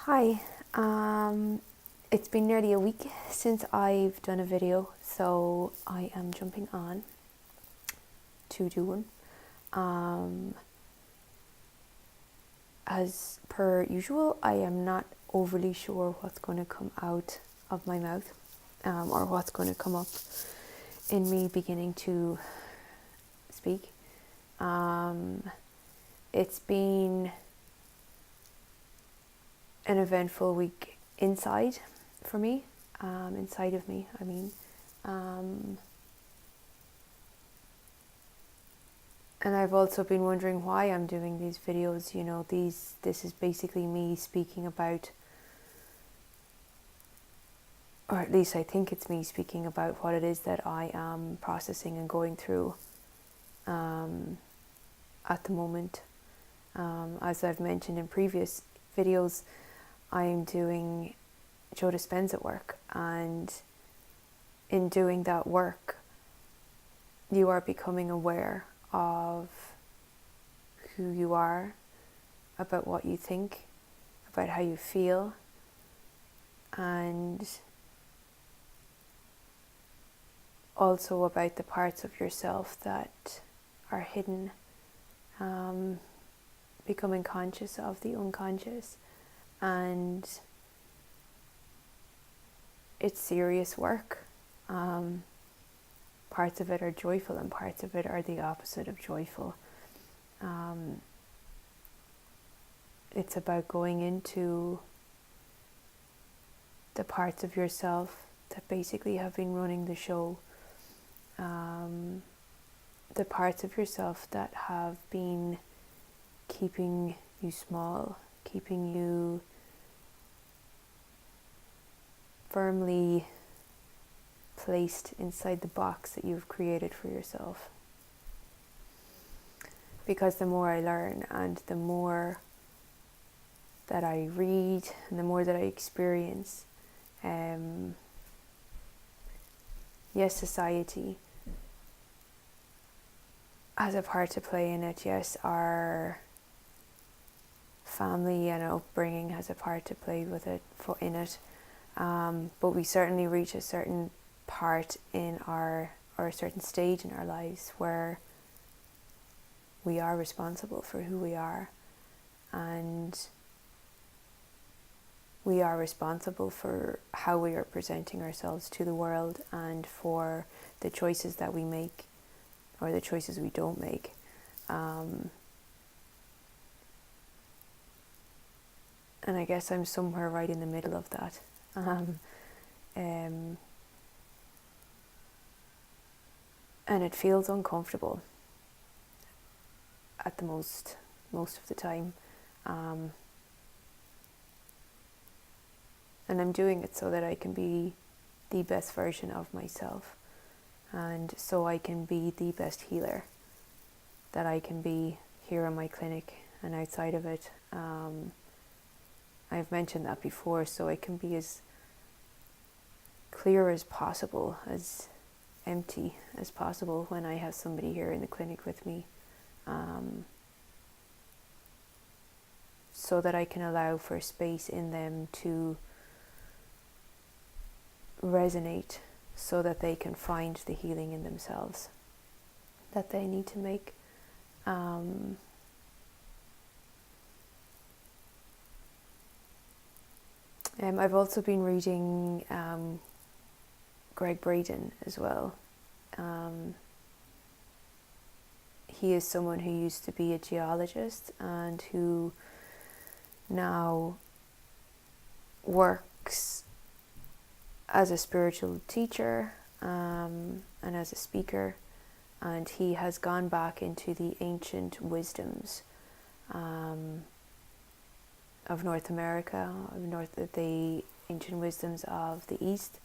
Hi, it's been nearly a week since I've done a video, so I am jumping on to do one. As per usual, I am not overly sure what's going to come out of my mouth, or what's going to come up in me beginning to speak. It's been an eventful week inside for me, inside of me, I mean. And I've also been wondering why I'm doing these videos. This is basically me speaking about, or at least I think it's me speaking about what it is that I am processing and going through at the moment. As I've mentioned in previous videos, I'm doing Joe Dispenza work, and in doing that work, you are becoming aware of who you are, about what you think, about how you feel, and also about the parts of yourself that are hidden, becoming conscious of the unconscious. And it's serious work. Parts of it are joyful and parts of it are the opposite of joyful. It's about going into the parts of yourself that basically have been running the show, the parts of yourself that have been keeping you small, keeping you firmly placed inside the box that you've created for yourself. Because the more I learn and the more that I read and the more that I experience, yes, society has a part to play in it. Yes, our family and upbringing has a part to play in it. But we certainly reach a certain part in or a certain stage in our lives where we are responsible for who we are, and we are responsible for how we are presenting ourselves to the world and for the choices that we make or the choices we don't make. And I guess I'm somewhere right in the middle of that. And it feels uncomfortable at the most of the time. And I'm doing it so that I can be the best version of myself, and so I can be the best healer that I can be here in my clinic and outside of it. I've mentioned that before, so I can be as clear as possible, as empty as possible when I have somebody here in the clinic with me, so that I can allow for space in them to resonate, so that they can find the healing in themselves that they need to make. I've also been reading Greg Braden as well. He is someone who used to be a geologist and who now works as a spiritual teacher and as a speaker, and he has gone back into the ancient wisdoms of North America, the ancient wisdoms of the East,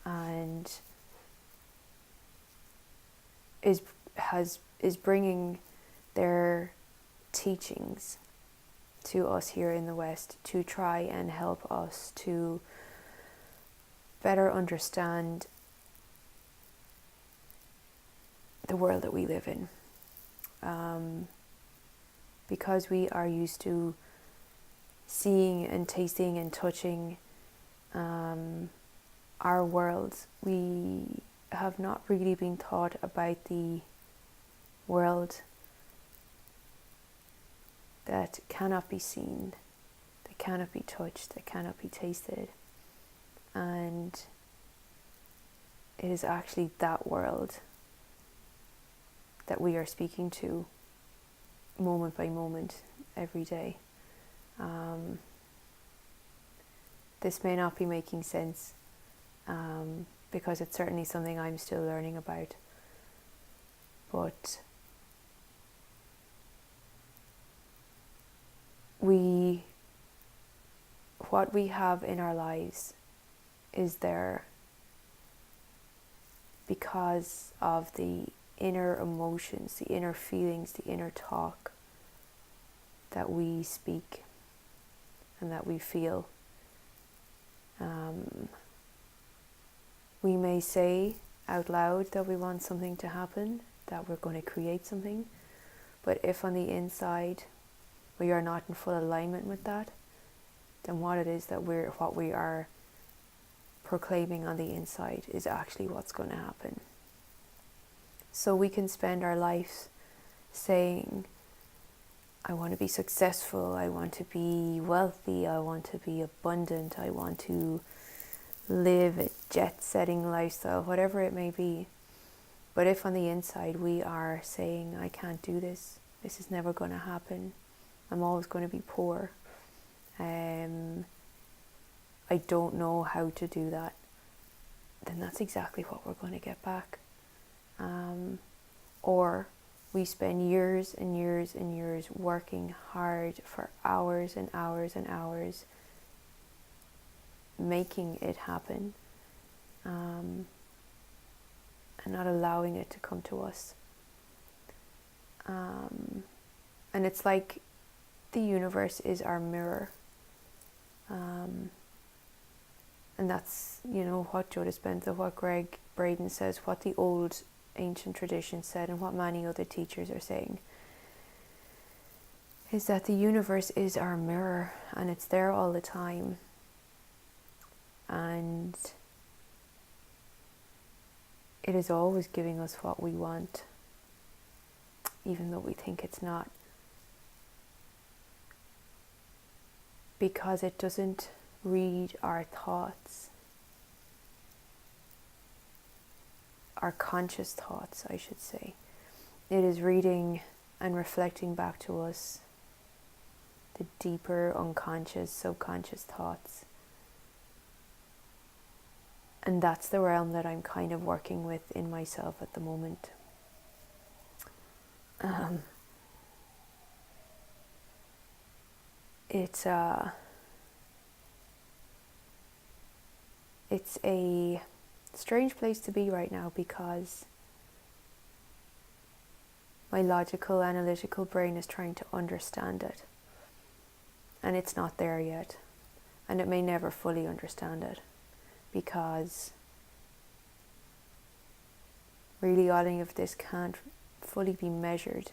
and is bringing their teachings to us here in the West to try and help us to better understand the world that we live in, because we are used to seeing and tasting and touching our world. We have not really been taught about the world that cannot be seen, that cannot be touched, that cannot be tasted. And it is actually that world that we are speaking to moment by moment, every day. This may not be making sense, because it's certainly something I'm still learning about. But what we have in our lives is there because of the inner emotions, the inner feelings, the inner talk that we speak and that we feel. We may say out loud that we want something to happen, that we're going to create something, but if on the inside we are not in full alignment with that, then what we are proclaiming on the inside is actually what's going to happen. So we can spend our lives saying, I want to be successful, I want to be wealthy, I want to be abundant, I want to live a jet-setting lifestyle, whatever it may be. But if on the inside we are saying, I can't do this, this is never going to happen, I'm always going to be poor, I don't know how to do that, then that's exactly what we're going to get back. Or we spend years and years and years working hard for hours and hours and hours, making it happen, and not allowing it to come to us. And it's like the universe is our mirror. And that's, what Joe Dispenza, what Greg Braden says, what the old ancient tradition said, and what many other teachers are saying, is that the universe is our mirror, and it's there all the time. And it is always giving us what we want, even though we think it's not. Because it doesn't read our thoughts, our conscious thoughts, I should say. It is reading and reflecting back to us the deeper unconscious, subconscious thoughts. And that's the realm that I'm kind of working with in myself at the moment. It's a strange place to be right now, because my logical, analytical brain is trying to understand it, and it's not there yet, and it may never fully understand it, because really all of this can't fully be measured.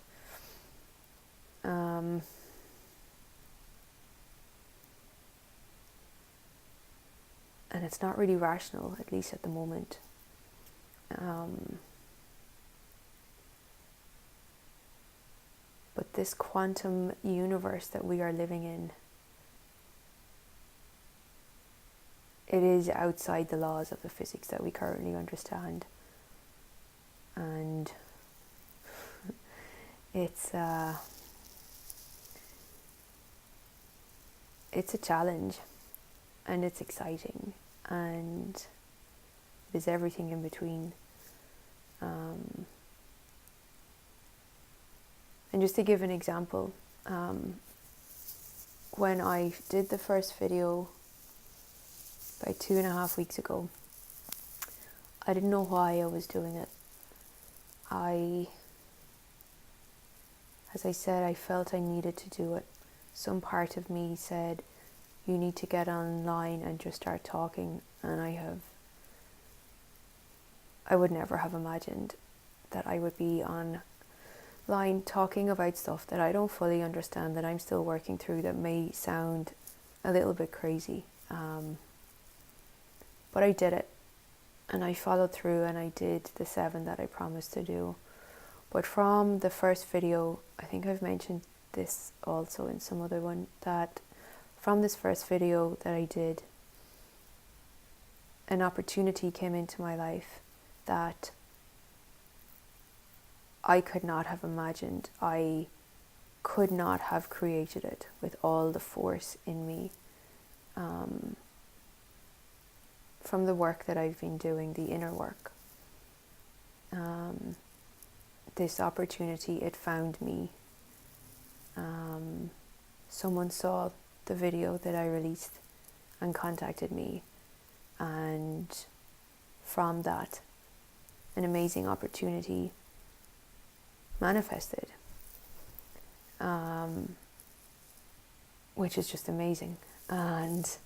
And it's not really rational, at least at the moment. But this quantum universe that we are living in, it is outside the laws of the physics that we currently understand. And it's a challenge, and it's exciting, and there's everything in between. And just to give an example, when I did the first video about 2.5 weeks ago, I didn't know why I was doing it. As I said, I felt I needed to do it. Some part of me said, you need to get online and just start talking. And I would never have imagined that I would be online talking about stuff that I don't fully understand, that I'm still working through, that may sound a little bit crazy. But I did it, and I followed through, and I did the 7 that I promised to do. But from the first video, I think I've mentioned this also in some other one, that from this first video that I did, an opportunity came into my life that I could not have imagined. I could not have created it with all the force in me. From the work that I've been doing, the inner work. This opportunity, it found me. Someone saw the video that I released and contacted me, and from that, an amazing opportunity manifested, which is just amazing. And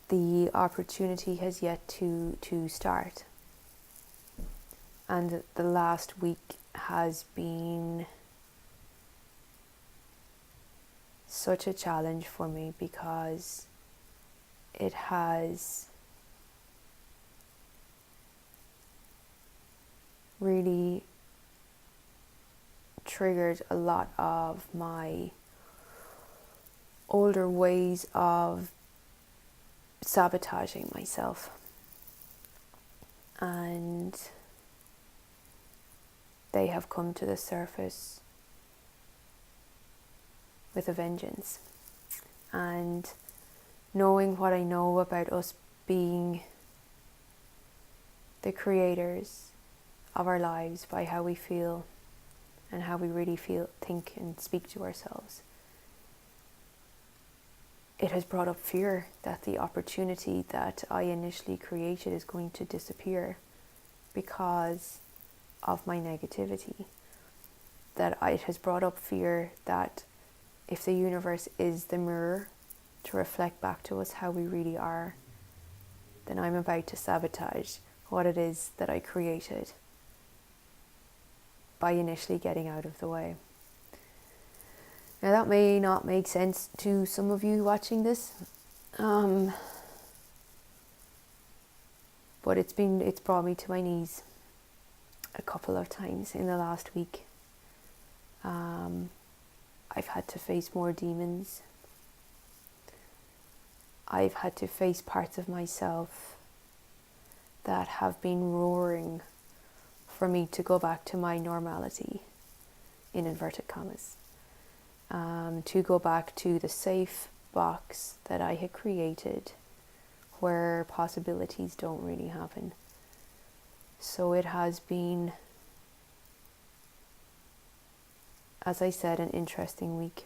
the opportunity has yet to start. And the last week has been such a challenge for me, because it has really triggered a lot of my older ways of sabotaging myself, and they have come to the surface with a vengeance. And knowing what I know about us being the creators of our lives by how we feel and how we really feel, think and speak to ourselves, it has brought up fear that the opportunity that I initially created is going to disappear because of my negativity. That it has brought up fear that if the universe is the mirror to reflect back to us how we really are, then I'm about to sabotage what it is that I created by initially getting out of the way. Now that may not make sense to some of you watching this, but it's brought me to my knees a couple of times in the last week. I've had to face more demons. I've had to face parts of myself that have been roaring for me to go back to my normality, in inverted commas. To go back to the safe box that I had created where possibilities don't really happen. So it has been, as I said, an interesting week.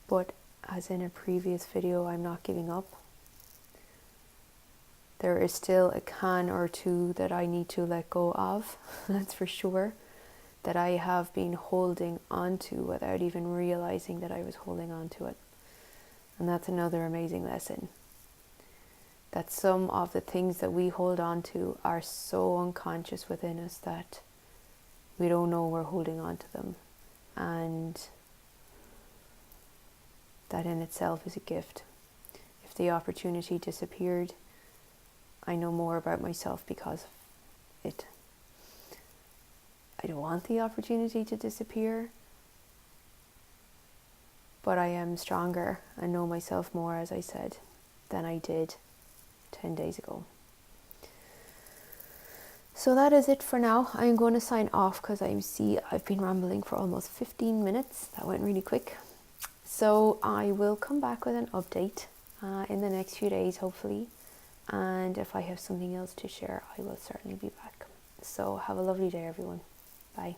But as in a previous video, I'm not giving up. There is still a can or two that I need to let go of, that's for sure, that I have been holding on to without even realizing that I was holding on to it. And that's another amazing lesson. That some of the things that we hold on to are so unconscious within us that we don't know we're holding on to them. And that in itself is a gift. If the opportunity disappeared, I know more about myself because of it. I don't want the opportunity to disappear, but I am stronger and know myself more, as I said, than I did 10 days ago. So that is it for now. I'm going to sign off because I've been rambling for almost 15 minutes. That went really quick. So I will come back with an update in the next few days, hopefully. And if I have something else to share, I will certainly be back. So have a lovely day, everyone. Bye.